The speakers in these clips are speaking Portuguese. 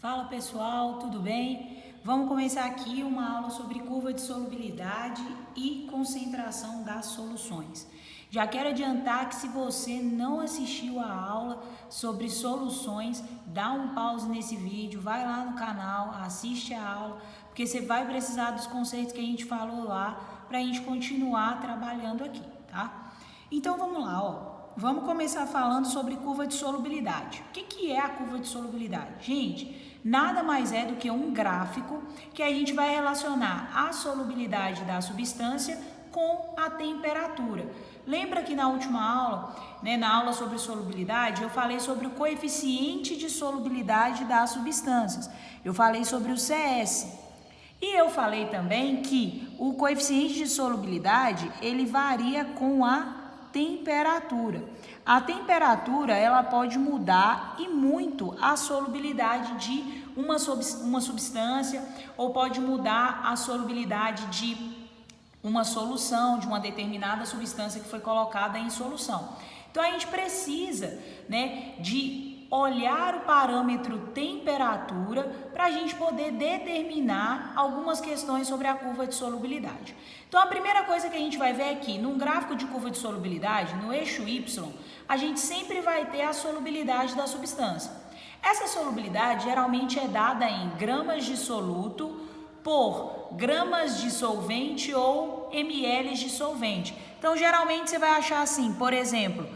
Fala pessoal, tudo bem? Vamos começar aqui uma aula sobre curva de solubilidade e concentração das soluções. Já quero adiantar que se você não assistiu a aula sobre soluções, dá um pause nesse vídeo, vai lá no canal, assiste a aula, porque você vai precisar dos conceitos que a gente falou lá para a gente continuar trabalhando aqui, tá? Então vamos lá, ó. Vamos começar falando sobre curva de solubilidade. O que é a curva de solubilidade? Gente, nada mais é do que um gráfico que a gente vai relacionar a solubilidade da substância com a temperatura. Lembra que na última aula, na aula sobre solubilidade, eu falei sobre o coeficiente de solubilidade das substâncias. Eu falei sobre o CS. E eu falei também que o coeficiente de solubilidade, ele varia com a temperatura. A temperatura, ela pode mudar e muito a solubilidade de uma substância ou pode mudar a solubilidade de uma solução, de uma determinada substância que foi colocada em solução. Então, a gente precisa, de olhar o parâmetro temperatura para a gente poder determinar algumas questões sobre a curva de solubilidade. Então, a primeira coisa que a gente vai ver aqui, num gráfico de curva de solubilidade, no eixo Y, a gente sempre vai ter a solubilidade da substância. Essa solubilidade geralmente é dada em gramas de soluto por gramas de solvente ou ml de solvente. Então, geralmente você vai achar assim, por exemplo,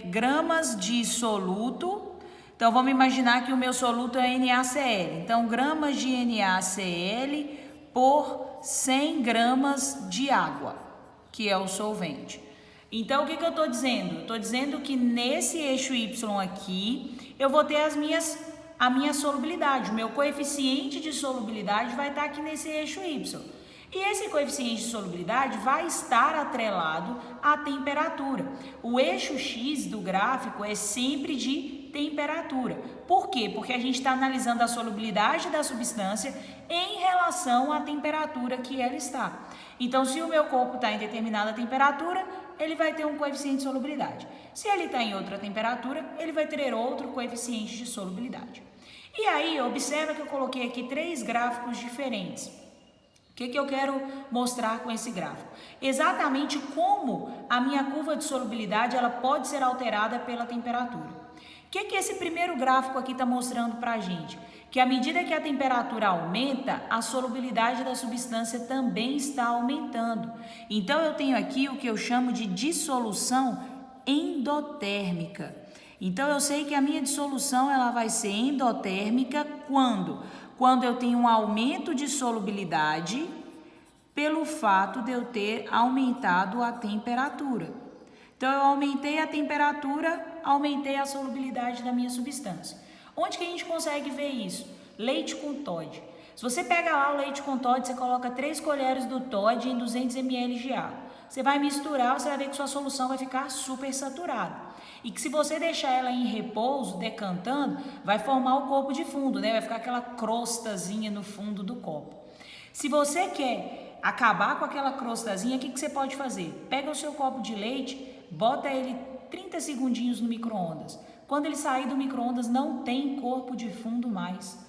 gramas de soluto. Então, vamos imaginar que o meu soluto é NaCl. Então, gramas de NaCl por 100 gramas de água, que é o solvente. Então, o que eu estou dizendo? Eu estou dizendo que nesse eixo Y aqui, eu vou ter a minha solubilidade. O meu coeficiente de solubilidade vai estar aqui nesse eixo Y. E esse coeficiente de solubilidade vai estar atrelado à temperatura. O eixo X do gráfico é sempre de temperatura. Por quê? Porque a gente está analisando a solubilidade da substância em relação à temperatura que ela está. Então, se o meu corpo está em determinada temperatura, ele vai ter um coeficiente de solubilidade. Se ele está em outra temperatura, ele vai ter outro coeficiente de solubilidade. E aí, observa que eu coloquei aqui 3 gráficos diferentes. O que eu quero mostrar com esse gráfico? Exatamente como a minha curva de solubilidade ela pode ser alterada pela temperatura. O que esse primeiro gráfico aqui está mostrando para a gente? Que à medida que a temperatura aumenta, a solubilidade da substância também está aumentando. Então, eu tenho aqui o que eu chamo de dissolução endotérmica. Então, eu sei que a minha dissolução ela vai ser endotérmica quando eu tenho um aumento de solubilidade pelo fato de eu ter aumentado a temperatura. Então, eu aumentei a temperatura, aumentei a solubilidade da minha substância. Onde que a gente consegue ver isso? Leite com Toddy. Se você pega lá o leite com Toddy, você coloca 3 colheres do Toddy em 200 ml de água. Você vai misturar, você vai ver que sua solução vai ficar super saturada. E que se você deixar ela em repouso, decantando, vai formar o corpo de fundo, Vai ficar aquela crostazinha no fundo do copo. Se você quer acabar com aquela crostazinha, o que você pode fazer? Pega o seu copo de leite, bota ele 30 segundinhos no micro-ondas. Quando ele sair do micro-ondas, não tem corpo de fundo mais.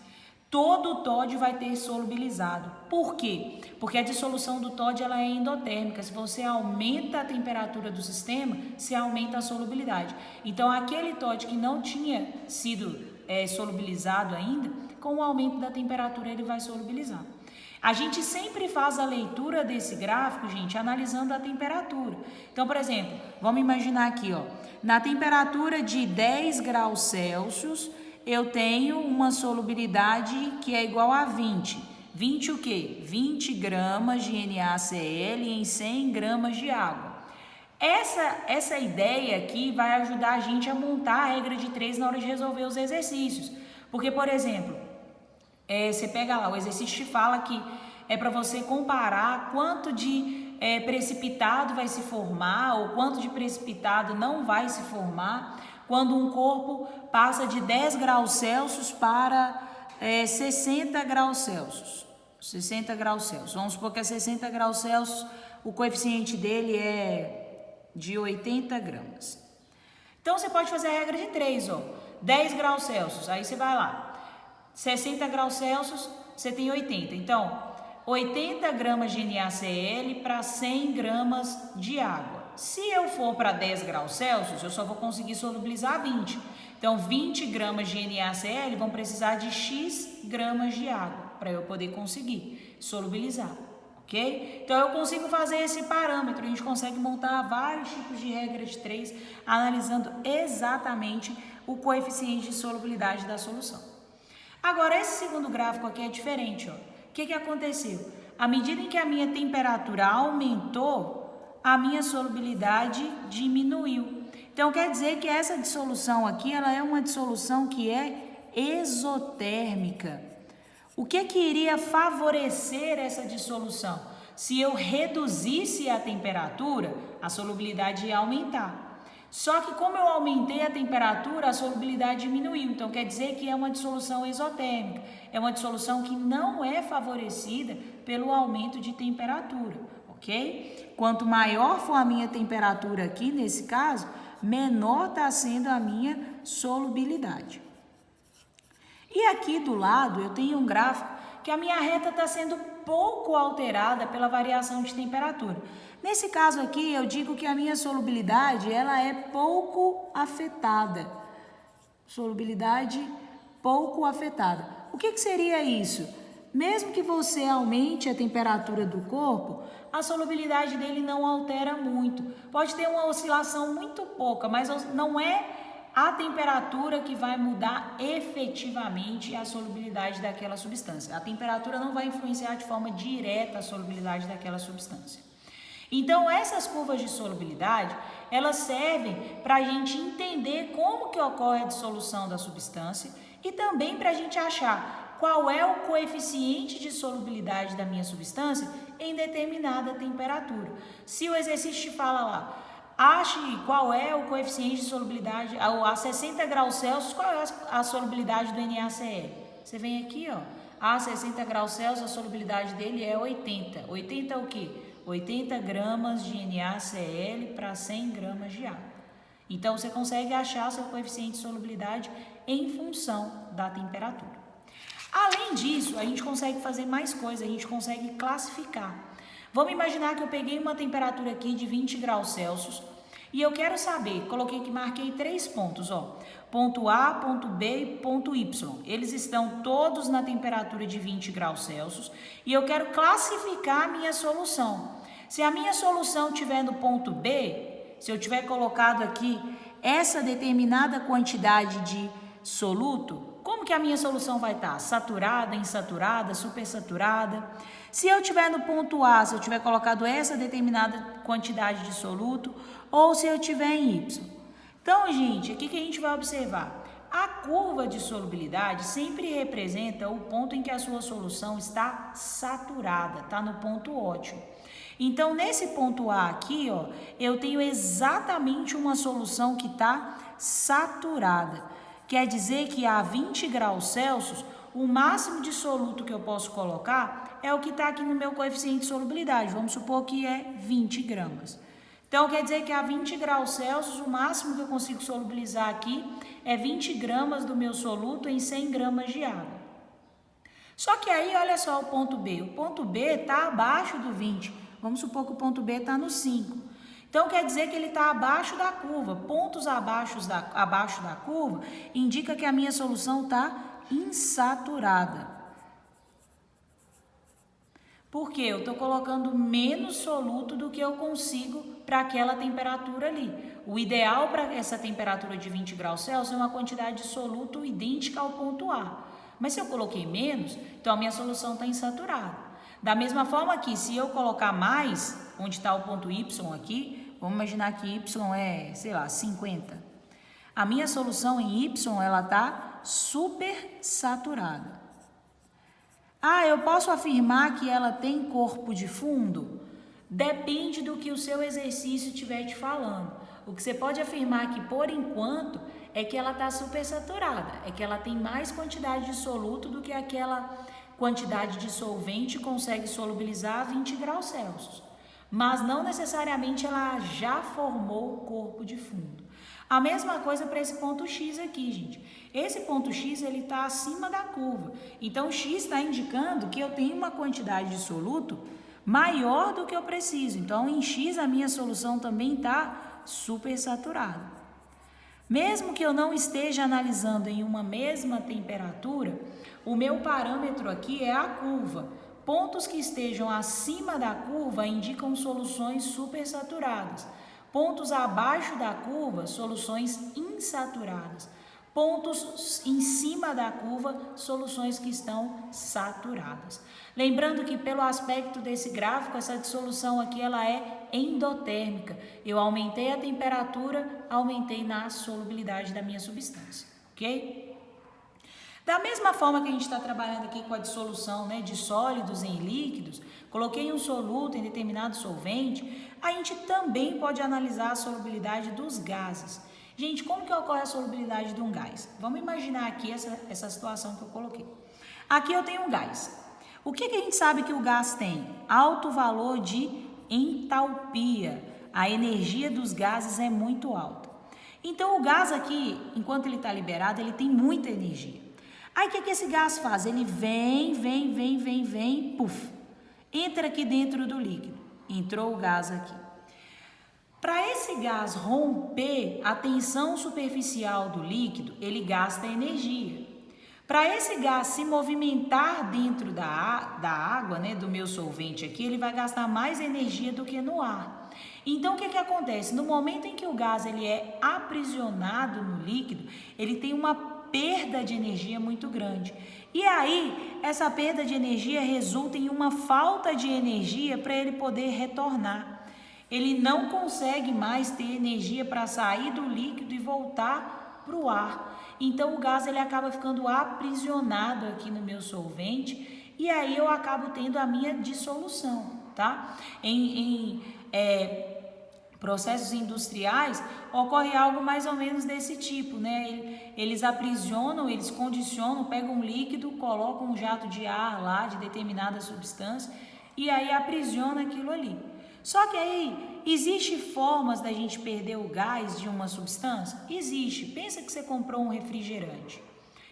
Todo o Toddy vai ter solubilizado. Por quê? Porque a dissolução do Toddy ela é endotérmica. Se você aumenta a temperatura do sistema, você aumenta a solubilidade. Então, aquele Toddy que não tinha sido solubilizado ainda, com o aumento da temperatura ele vai solubilizar. A gente sempre faz a leitura desse gráfico, gente, analisando a temperatura. Então, por exemplo, vamos imaginar aqui, na temperatura de 10 graus Celsius, eu tenho uma solubilidade que é igual a 20. 20 o quê? 20 gramas de NaCl em 100 gramas de água. Essa ideia aqui vai ajudar a gente a montar a regra de 3 na hora de resolver os exercícios. Porque, por exemplo, você pega lá, o exercício te fala que é para você comparar quanto de precipitado vai se formar ou quanto de precipitado não vai se formar quando um corpo passa de 10 graus Celsius para 60 graus Celsius. 60 graus Celsius. Vamos supor que a 60 graus Celsius, o coeficiente dele é de 80 gramas. Então, você pode fazer a regra de 3, 10 graus Celsius. Aí você vai lá. 60 graus Celsius, você tem 80. Então, 80 gramas de NaCl para 100 gramas de água. Se eu for para 10 graus Celsius, eu só vou conseguir solubilizar 20. Então, 20 gramas de NaCl vão precisar de X gramas de água para eu poder conseguir solubilizar, ok? Então, eu consigo fazer esse parâmetro. A gente consegue montar vários tipos de regra de 3, analisando exatamente o coeficiente de solubilidade da solução. Agora, esse segundo gráfico aqui é diferente, ó. O que aconteceu? À medida em que a minha temperatura aumentou, a minha solubilidade diminuiu. Então, quer dizer que essa dissolução aqui, ela é uma dissolução que é exotérmica. O que iria favorecer essa dissolução? Se eu reduzisse a temperatura, a solubilidade ia aumentar. Só que como eu aumentei a temperatura, a solubilidade diminuiu. Então, quer dizer que é uma dissolução exotérmica. É uma dissolução que não é favorecida pelo aumento de temperatura, ok? Quanto maior for a minha temperatura aqui, nesse caso, menor está sendo a minha solubilidade. E aqui do lado eu tenho um gráfico que a minha reta está sendo pouco alterada pela variação de temperatura. Nesse caso aqui, eu digo que a minha solubilidade, ela é pouco afetada. Solubilidade pouco afetada. O que seria isso? Mesmo que você aumente a temperatura do corpo, a solubilidade dele não altera muito. Pode ter uma oscilação muito pouca, mas não é a temperatura que vai mudar efetivamente a solubilidade daquela substância. A temperatura não vai influenciar de forma direta a solubilidade daquela substância. Então, essas curvas de solubilidade, elas servem para a gente entender como que ocorre a dissolução da substância e também para a gente achar qual é o coeficiente de solubilidade da minha substância em determinada temperatura. Se o exercício te fala lá, ache qual é o coeficiente de solubilidade a 60 graus Celsius, qual é a solubilidade do NaCl? Você vem aqui, ó, a 60 graus Celsius, a solubilidade dele é 80. 80 é o quê? 80 gramas de NaCl para 100 gramas de água. Então, você consegue achar seu coeficiente de solubilidade em função da temperatura. Além disso, a gente consegue fazer mais coisas, a gente consegue classificar. Vamos imaginar que eu peguei uma temperatura aqui de 20 graus Celsius e eu quero saber, coloquei aqui, marquei 3 pontos, ó, ponto A, ponto B e ponto Y. Eles estão todos na temperatura de 20 graus Celsius e eu quero classificar a minha solução. Se a minha solução estiver no ponto B, se eu tiver colocado aqui essa determinada quantidade de soluto, como que a minha solução vai estar? Saturada, insaturada, supersaturada? Se eu estiver no ponto A, se eu tiver colocado essa determinada quantidade de soluto, ou se eu estiver em Y. Então, gente, aqui que a gente vai observar. A curva de solubilidade sempre representa o ponto em que a sua solução está saturada, está no ponto ótimo. Então, nesse ponto A aqui, ó, eu tenho exatamente uma solução que está saturada. Quer dizer que a 20 graus Celsius, o máximo de soluto que eu posso colocar é o que está aqui no meu coeficiente de solubilidade. Vamos supor que é 20 gramas. Então, quer dizer que a 20 graus Celsius, o máximo que eu consigo solubilizar aqui é 20 gramas do meu soluto em 100 gramas de água. Só que aí, olha só o ponto B. O ponto B está abaixo do 20. Vamos supor que o ponto B está no 5. Então, quer dizer que ele está abaixo da curva. Pontos abaixo da curva indica que a minha solução está insaturada. Por quê? Eu estou colocando menos soluto do que eu consigo para aquela temperatura ali. O ideal para essa temperatura de 20 graus Celsius é uma quantidade de soluto idêntica ao ponto A. Mas se eu coloquei menos, então a minha solução está insaturada. Da mesma forma que se eu colocar mais, onde está o ponto Y aqui, vamos imaginar que Y é, sei lá, 50. A minha solução em Y, ela está super saturada. Ah, eu posso afirmar que ela tem corpo de fundo? Depende do que o seu exercício estiver te falando. O que você pode afirmar que, por enquanto, é que ela está supersaturada, é que ela tem mais quantidade de soluto do que aquela quantidade de solvente consegue solubilizar a 20 graus Celsius. Mas não necessariamente ela já formou o corpo de fundo. A mesma coisa para esse ponto X aqui, gente. Esse ponto X, ele está acima da curva. Então, o X está indicando que eu tenho uma quantidade de soluto maior do que eu preciso. Então, em X, a minha solução também está supersaturada. Mesmo que eu não esteja analisando em uma mesma temperatura, o meu parâmetro aqui é a curva. Pontos que estejam acima da curva indicam soluções supersaturadas. Pontos abaixo da curva, soluções insaturadas. Pontos em cima da curva, soluções que estão saturadas. Lembrando que pelo aspecto desse gráfico, essa dissolução aqui ela é endotérmica. Eu aumentei a temperatura, aumentei na solubilidade da minha substância, ok? Da mesma forma que a gente está trabalhando aqui com a dissolução, né, de sólidos em líquidos, coloquei um soluto em determinado solvente, a gente também pode analisar a solubilidade dos gases. Gente, como que ocorre a solubilidade de um gás? Vamos imaginar aqui essa situação que eu coloquei. Aqui eu tenho um gás. O que a gente sabe que o gás tem? Alto valor de entalpia. A energia dos gases é muito alta. Então, o gás aqui, enquanto ele está liberado, ele tem muita energia. Aí, o que esse gás faz? Ele vem, puf, entra aqui dentro do líquido. Entrou o gás aqui. Para esse gás romper a tensão superficial do líquido, ele gasta energia. Para esse gás se movimentar dentro da água, né, do meu solvente aqui, ele vai gastar mais energia do que no ar. Então, o que acontece? No momento em que o gás ele é aprisionado no líquido, ele tem uma perda de energia muito grande. E aí, essa perda de energia resulta em uma falta de energia para ele poder retornar. Ele não consegue mais ter energia para sair do líquido e voltar para o ar. Então, o gás ele acaba ficando aprisionado aqui no meu solvente e aí eu acabo tendo a minha dissolução, tá? Em processos industriais, ocorre algo mais ou menos desse tipo, né? Eles aprisionam, eles condicionam, pegam um líquido, colocam um jato de ar lá de determinada substância e aí aprisiona aquilo ali. Só que aí, existe formas da gente perder o gás de uma substância? Existe. Pensa que você comprou um refrigerante.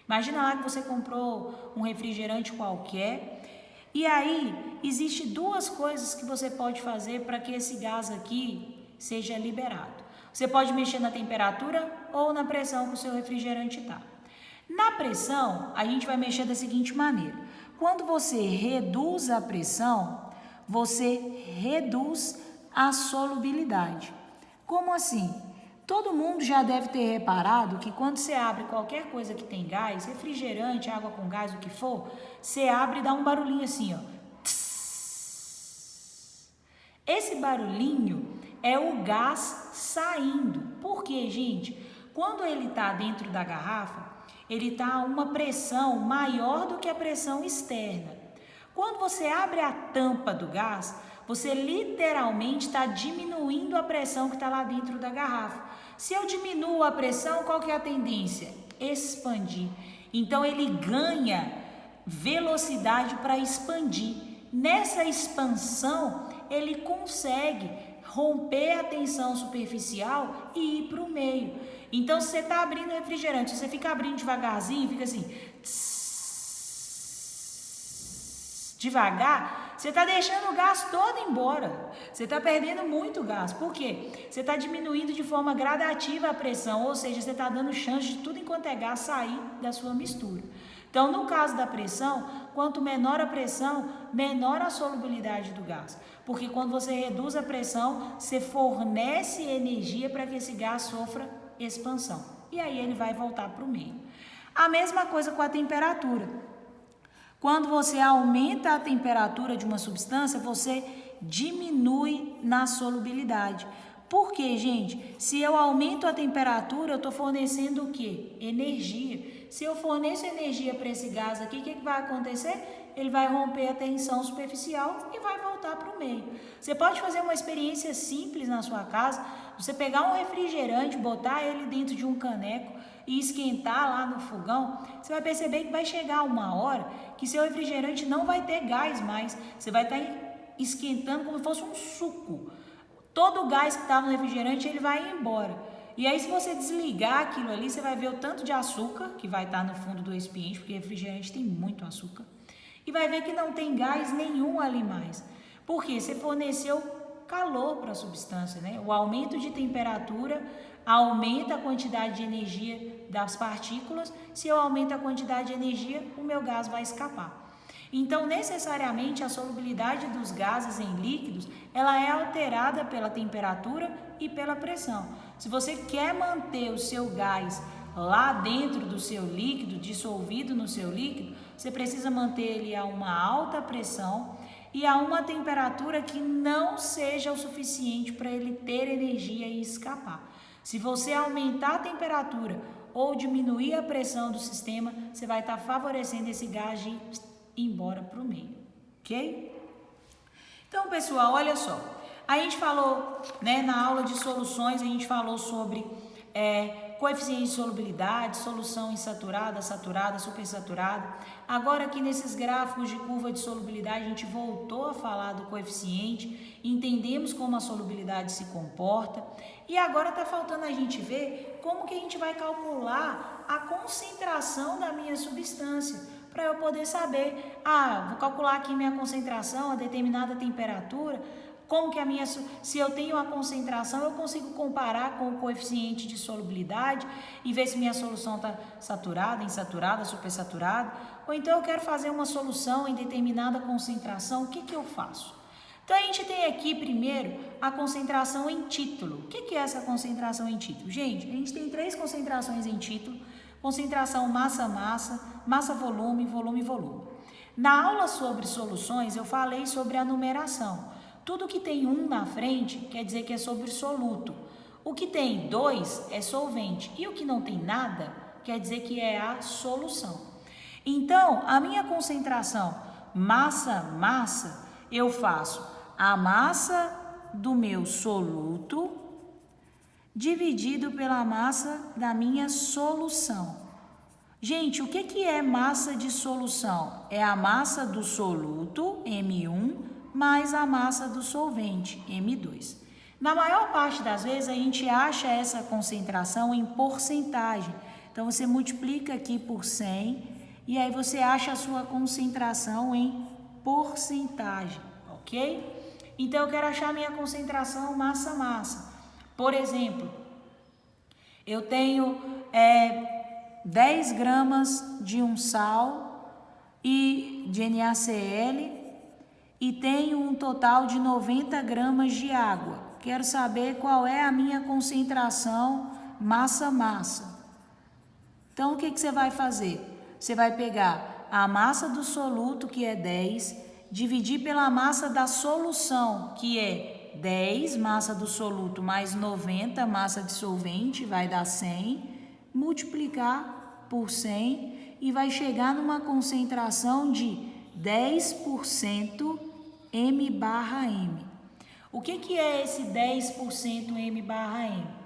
Imagina lá que você comprou um refrigerante qualquer. E aí, existe duas coisas que você pode fazer para que esse gás aqui seja liberado. Você pode mexer na temperatura ou na pressão que o seu refrigerante está. Na pressão, a gente vai mexer da seguinte maneira. Quando você reduz a pressão, você reduz a solubilidade. Como assim? Todo mundo já deve ter reparado que quando você abre qualquer coisa que tem gás, refrigerante, água com gás, o que for, você abre e dá um barulhinho assim, ó. Esse barulhinho é o gás saindo. Por quê, gente? Quando ele está dentro da garrafa, ele está a uma pressão maior do que a pressão externa. Quando você abre a tampa do gás, você literalmente está diminuindo a pressão que está lá dentro da garrafa. Se eu diminuo a pressão, qual que é a tendência? Expandir. Então, ele ganha velocidade para expandir. Nessa expansão, ele consegue romper a tensão superficial e ir para o meio. Então, se você está abrindo refrigerante, você fica abrindo devagarzinho, fica assim... devagar, você está deixando o gás todo embora. Você está perdendo muito gás. Por quê? Você está diminuindo de forma gradativa a pressão, ou seja, você está dando chance de tudo enquanto é gás sair da sua mistura. Então, no caso da pressão, quanto menor a pressão, menor a solubilidade do gás. Porque quando você reduz a pressão, você fornece energia para que esse gás sofra expansão. E aí ele vai voltar para o meio. A mesma coisa com a temperatura. Quando você aumenta a temperatura de uma substância, você diminui na solubilidade. Por quê, gente? Se eu aumento a temperatura, eu estou fornecendo o quê? Energia. Se eu forneço energia para esse gás aqui, o que vai acontecer? Ele vai romper a tensão superficial e vai voltar para o meio. Você pode fazer uma experiência simples na sua casa, você pegar um refrigerante, botar ele dentro de um caneco e esquentar lá no fogão, você vai perceber que vai chegar uma hora que seu refrigerante não vai ter gás mais. Você vai estar esquentando como se fosse um suco. Todo o gás que estava no refrigerante, ele vai embora. E aí, se você desligar aquilo ali, você vai ver o tanto de açúcar que vai estar no fundo do recipiente, porque refrigerante tem muito açúcar. E vai ver que não tem gás nenhum ali mais. Porque você forneceu calor para a substância, né? O aumento de temperatura aumenta a quantidade de energia das partículas. Se eu aumento a quantidade de energia, o meu gás vai escapar. Então, necessariamente, a solubilidade dos gases em líquidos, ela é alterada pela temperatura e pela pressão. Se você quer manter o seu gás lá dentro do seu líquido, dissolvido no seu líquido, você precisa manter ele a uma alta pressão e a uma temperatura que não seja o suficiente para ele ter energia e escapar. Se você aumentar a temperatura ou diminuir a pressão do sistema, você vai estar favorecendo esse gás de ir embora para o meio, ok? Então, pessoal, olha só. A gente falou, né, na aula de soluções, a gente falou sobre coeficiente de solubilidade, solução insaturada, saturada, supersaturada. Agora aqui nesses gráficos de curva de solubilidade, a gente voltou a falar do coeficiente, entendemos como a solubilidade se comporta e agora está faltando a gente ver como que a gente vai calcular a concentração da minha substância, para eu poder saber, vou calcular aqui minha concentração a determinada temperatura, como que a minha, se eu tenho a concentração, eu consigo comparar com o coeficiente de solubilidade e ver se minha solução está saturada, insaturada, supersaturada, ou então eu quero fazer uma solução em determinada concentração, o que que eu faço? Então, a gente tem aqui primeiro a concentração em título. O que que é essa concentração em título? Gente, a gente tem 3 concentrações em título, concentração massa-massa, massa-volume, volume-volume. Na aula sobre soluções, eu falei sobre a numeração. Tudo que tem 1 na frente quer dizer que é sobre soluto. O que tem 2 é solvente. E o que não tem nada quer dizer que é a solução. Então, a minha concentração massa-massa, eu faço a massa do meu soluto dividido pela massa da minha solução. Gente, o que é massa de solução? É a massa do soluto, M1, mais a massa do solvente, M2. Na maior parte das vezes, a gente acha essa concentração em porcentagem. Então, você multiplica aqui por 100 e aí você acha a sua concentração em porcentagem, ok? Então, eu quero achar a minha concentração massa-massa. Por exemplo, eu tenho 10 gramas de um sal e de NaCl e tenho um total de 90 gramas de água. Quero saber qual é a minha concentração massa-massa. Então, o que você vai fazer? Você vai pegar a massa do soluto, que é 10, dividir pela massa da solução, que é 10, massa do soluto, mais 90, massa de solvente, vai dar 100, multiplicar por 100 e vai chegar numa concentração de 10% M/M. O que é esse 10% M/M?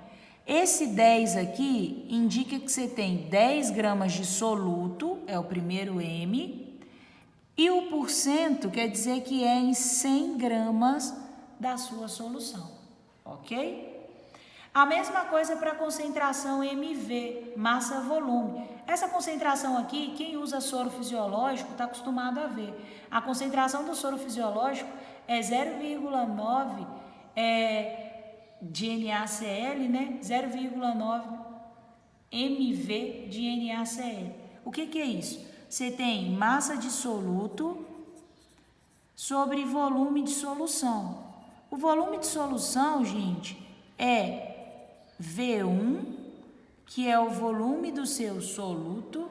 Esse 10 aqui indica que você tem 10 gramas de soluto, é o primeiro M, e o porcento quer dizer que é em 100 gramas da sua solução, ok? A mesma coisa para a concentração MV, massa-volume. Essa concentração aqui, quem usa soro fisiológico está acostumado a ver. A concentração do soro fisiológico é 0,9 de NaCl, né? 0,9 mV de NaCl. O que é isso? Você tem massa de soluto sobre volume de solução. O volume de solução, gente, é V1, que é o volume do seu soluto,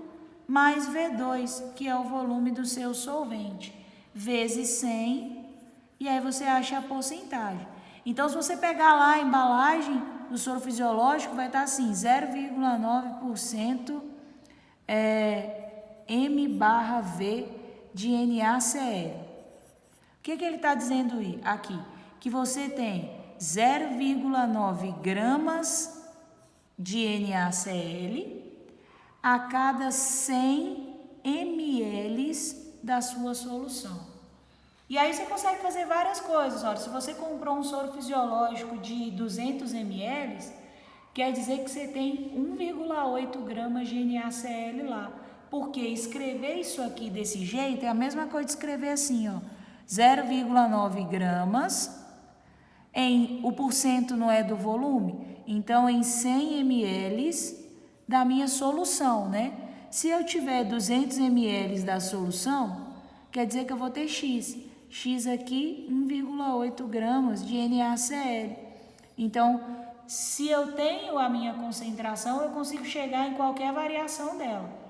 mais V2, que é o volume do seu solvente, vezes 100, e aí você acha a porcentagem. Então, se você pegar lá a embalagem do soro fisiológico, vai estar assim, 0,9% M/V de NaCl. O que ele está dizendo aqui? Que você tem 0,9 gramas de NaCl a cada 100 ml da sua solução. E aí você consegue fazer várias coisas. Olha, se você comprou um soro fisiológico de 200 ml, quer dizer que você tem 1,8 gramas de NaCl lá. Porque escrever isso aqui desse jeito é a mesma coisa de escrever assim, ó, 0,9 gramas, o porcento não é do volume, então em 100 ml da minha solução, né? Se eu tiver 200 ml da solução, quer dizer que eu vou ter X. X aqui, 1,8 gramas de NaCl. Então, se eu tenho a minha concentração, eu consigo chegar em qualquer variação dela.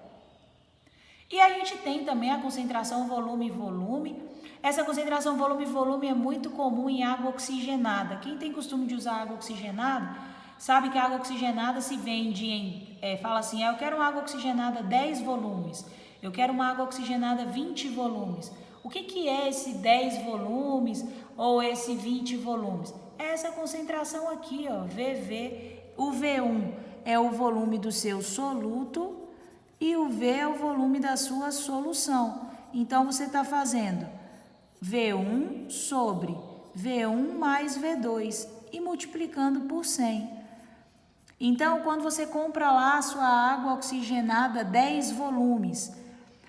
E a gente tem também a concentração volume-volume. Essa concentração volume-volume é muito comum em água oxigenada. Quem tem costume de usar água oxigenada, sabe que a água oxigenada se vende fala assim, eu quero uma água oxigenada 10 volumes, eu quero uma água oxigenada 20 volumes. O que é esse 10 volumes ou esse 20 volumes? É essa concentração aqui, ó, VV. O V1 é o volume do seu soluto e o V é o volume da sua solução. Então, você está fazendo V1 sobre V1 mais V2 e multiplicando por 100. Então, quando você compra lá a sua água oxigenada 10 volumes,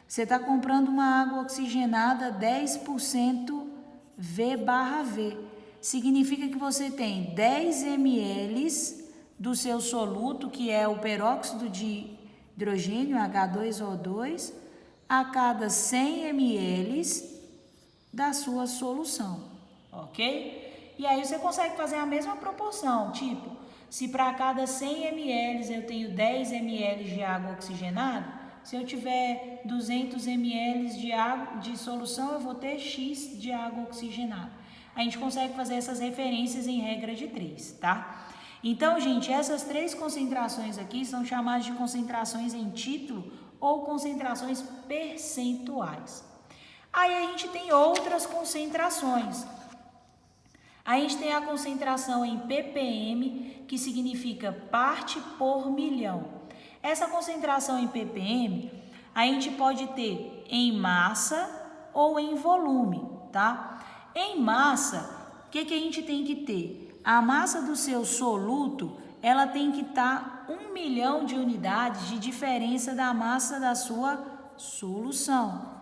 você está comprando uma água oxigenada 10% V/V. Significa que você tem 10 ml do seu soluto, que é o peróxido de hidrogênio, H2O2, a cada 100 ml da sua solução, ok? E aí você consegue fazer a mesma proporção, tipo, se para cada 100 ml eu tenho 10 ml de água oxigenada, se eu tiver 200 ml de solução, eu vou ter X de água oxigenada. A gente consegue fazer essas referências em regra de 3, tá? Então, gente, essas 3 concentrações aqui são chamadas de concentrações em título ou concentrações percentuais. Aí a gente tem outras concentrações. A gente tem a concentração em ppm, que significa parte por milhão. Essa concentração em ppm, a gente pode ter em massa ou em volume, tá? Em massa, o que a gente tem que ter? A massa do seu soluto, ela tem que estar 1 milhão de unidades de diferença da massa da sua solução.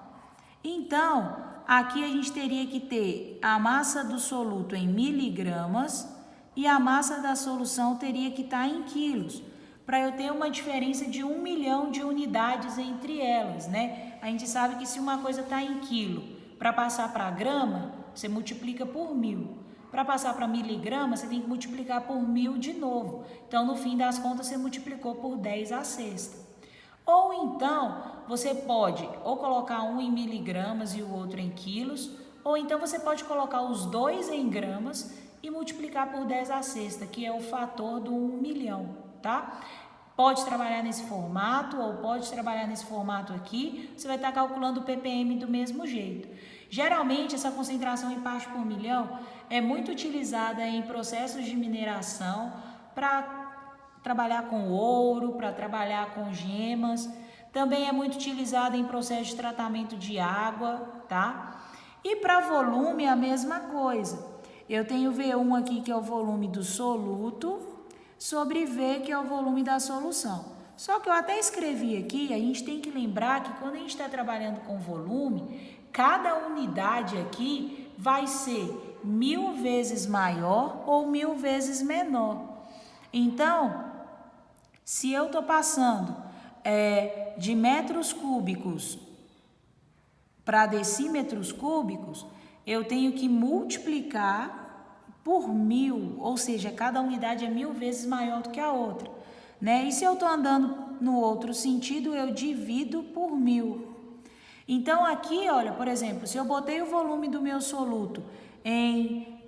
Então, aqui a gente teria que ter a massa do soluto em miligramas e a massa da solução teria que estar em quilos, para eu ter uma diferença de 1 milhão de unidades entre elas, né? A gente sabe que se uma coisa está em quilo, para passar para grama, você multiplica por 1000. Para passar para miligrama, você tem que multiplicar por 1000 de novo. Então, no fim das contas, você multiplicou por 10 à sexta. Ou então, você pode ou colocar um em miligramas e o outro em quilos, ou então você pode colocar os dois em gramas e multiplicar por 10 à sexta, que é o fator do 1 milhão, tá? Pode trabalhar nesse formato ou pode trabalhar nesse formato aqui, você vai estar calculando o ppm do mesmo jeito. Geralmente, essa concentração em parte por milhão é muito utilizada em processos de mineração para trabalhar com ouro, para trabalhar com gemas. Também é muito utilizada em processo de tratamento de água, tá? E para volume, a mesma coisa. Eu tenho V1 aqui, que é o volume do soluto, sobre V, que é o volume da solução. Só que eu até escrevi aqui, a gente tem que lembrar que quando a gente está trabalhando com volume, cada unidade aqui vai ser 1000 vezes maior ou 1000 vezes menor. Então, se eu estou passando de metros cúbicos para decímetros cúbicos, eu tenho que multiplicar por 1000, ou seja, cada unidade é 1000 vezes maior do que a outra, né? E se eu estou andando no outro sentido, eu divido por 1000. Então, aqui, olha, por exemplo, se eu botei o volume do meu soluto em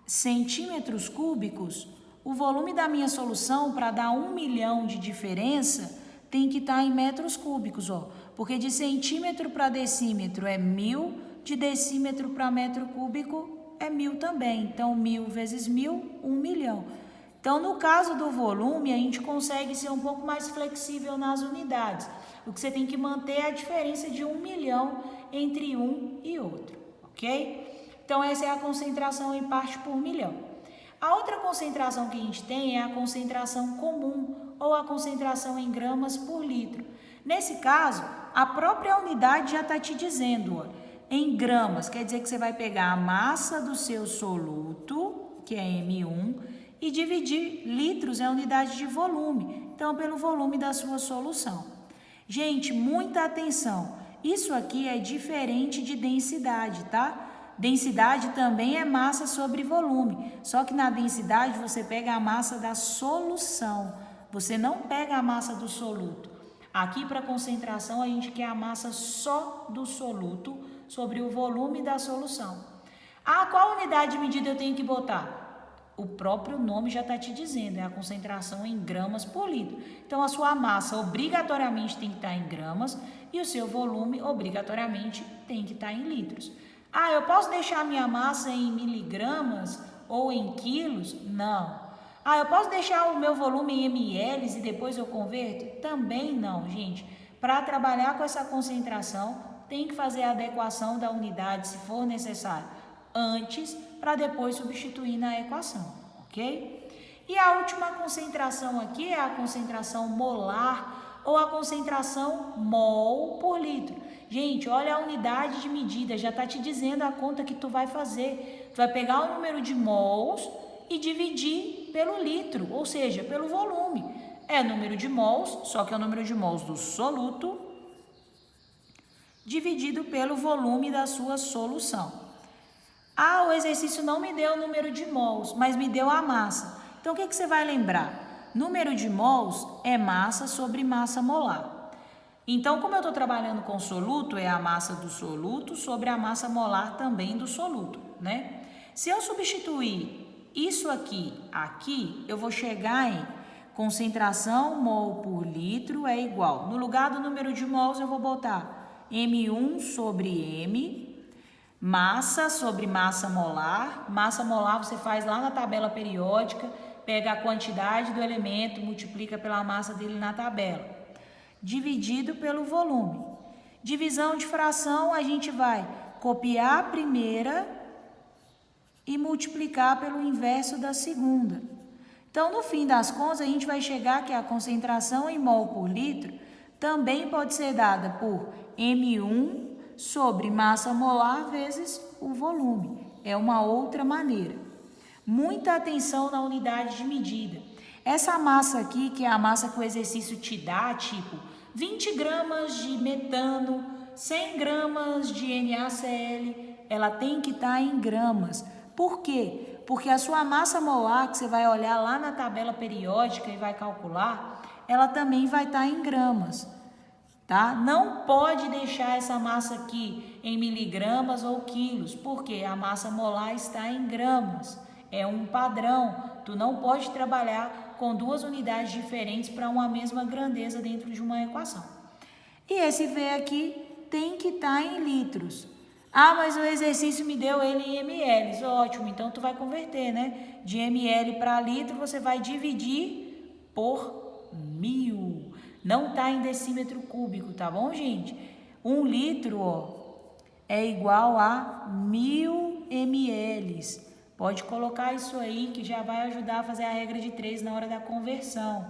centímetros cúbicos, o volume da minha solução, para dar 1 milhão de diferença, tem que estar em metros cúbicos, ó. Porque de centímetro para decímetro é 1000, de decímetro para metro cúbico é 1000 também. Então, 1000 vezes 1000, 1 milhão. Então, no caso do volume, a gente consegue ser um pouco mais flexível nas unidades. O que você tem que manter é a diferença de 1 milhão entre um e outro, ok? Então, essa é a concentração em parte por milhão. A outra concentração que a gente tem é a concentração comum ou a concentração em gramas por litro. Nesse caso, a própria unidade já está te dizendo, ó, em gramas, quer dizer que você vai pegar a massa do seu soluto, que é M1, e dividir litros é a unidade de volume, então pelo volume da sua solução. Gente, muita atenção, isso aqui é diferente de densidade, tá? Densidade também é massa sobre volume, só que na densidade você pega a massa da solução, você não pega a massa do soluto. Aqui para concentração a gente quer a massa só do soluto sobre o volume da solução. Ah, qual unidade de medida eu tenho que botar? O próprio nome já está te dizendo, é a concentração em gramas por litro. Então a sua massa obrigatoriamente tem que estar em gramas e o seu volume obrigatoriamente tem que estar em litros. Ah, eu posso deixar a minha massa em miligramas ou em quilos? Não. Ah, eu posso deixar o meu volume em ml e depois eu converto? Também não, gente. Para trabalhar com essa concentração, tem que fazer a adequação da unidade, se for necessário, antes, para depois substituir na equação, ok? E a última concentração aqui é a concentração molar ou a concentração mol por litro. Gente, olha a unidade de medida, já está te dizendo a conta que tu vai fazer. Tu vai pegar o número de mols e dividir pelo litro, ou seja, pelo volume. É o número de mols, só que é o número de mols do soluto, dividido pelo volume da sua solução. Ah, o exercício não me deu o número de mols, mas me deu a massa. Então, o que você vai lembrar? Número de mols é massa sobre massa molar. Então, como eu estou trabalhando com soluto, é a massa do soluto sobre a massa molar também do soluto, né? Se eu substituir isso aqui, eu vou chegar em concentração mol por litro é igual. No lugar do número de mols, eu vou botar M1 sobre M, massa sobre massa molar. Massa molar você faz lá na tabela periódica, pega a quantidade do elemento, multiplica pela massa dele na tabela, dividido pelo volume. Divisão de fração, a gente vai copiar a primeira e multiplicar pelo inverso da segunda. Então, no fim das contas, a gente vai chegar que a concentração em mol por litro também pode ser dada por M1 sobre massa molar vezes o volume. É uma outra maneira. Muita atenção na unidade de medida. Essa massa aqui, que é a massa que o exercício te dá, tipo 20 gramas de metano, 100 gramas de NaCl, ela tem que estar em gramas. Por quê? Porque a sua massa molar, que você vai olhar lá na tabela periódica e vai calcular, ela também vai estar em gramas, tá? Não pode deixar essa massa aqui em miligramas ou quilos, porque a massa molar está em gramas. É um padrão. Tu não pode trabalhar com duas unidades diferentes para uma mesma grandeza dentro de uma equação. E esse V aqui tem que estar em litros. Ah, mas o exercício me deu ele em ml. Ótimo, então tu vai converter, né? De ml para litro, você vai dividir por 1000. Não está em decímetro cúbico, tá bom, gente? 1 litro, ó, é igual a 1000 ml. Pode colocar isso aí que já vai ajudar a fazer a regra de 3 na hora da conversão.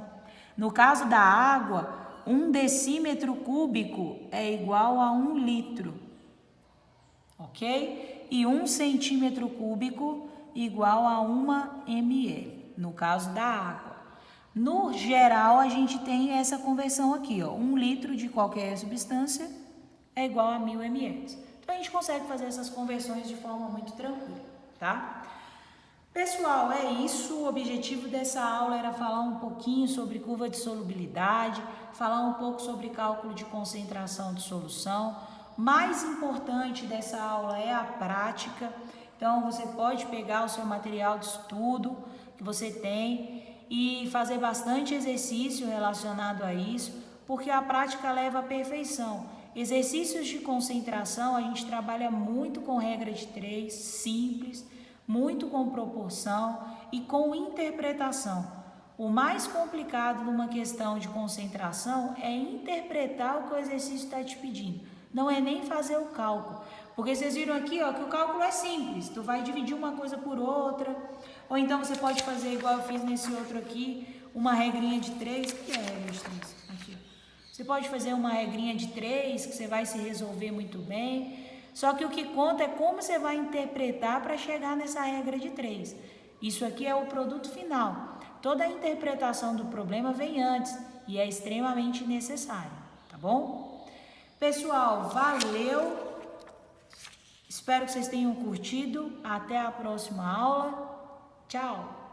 No caso da água, 1 decímetro cúbico é igual a 1 litro, ok? E 1 centímetro cúbico igual a 1 ml, no caso da água. No geral, a gente tem essa conversão aqui, ó. 1 litro de qualquer substância é igual a 1000 ml. Então, a gente consegue fazer essas conversões de forma muito tranquila, tá? Pessoal, é isso. O objetivo dessa aula era falar um pouquinho sobre curva de solubilidade, falar um pouco sobre cálculo de concentração de solução. Mais importante dessa aula é a prática. Então, você pode pegar o seu material de estudo que você tem e fazer bastante exercício relacionado a isso, porque a prática leva à perfeição. Exercícios de concentração, a gente trabalha muito com regra de 3, simples, muito com proporção e com interpretação. O mais complicado numa questão de concentração é interpretar o que o exercício está te pedindo. Não é nem fazer o cálculo, Porque vocês viram aqui, ó, que o cálculo é simples. Tu vai dividir uma coisa por outra. Ou então você pode fazer igual eu fiz nesse outro aqui, uma regrinha de 3. O que é a regra de 3? Aqui. Você pode fazer uma regrinha de 3, que você vai se resolver muito bem. Só que o que conta é como você vai interpretar para chegar nessa regra de 3. Isso aqui é o produto final. Toda a interpretação do problema vem antes e é extremamente necessário, tá bom? Pessoal, valeu! Espero que vocês tenham curtido. Até a próxima aula. Tchau!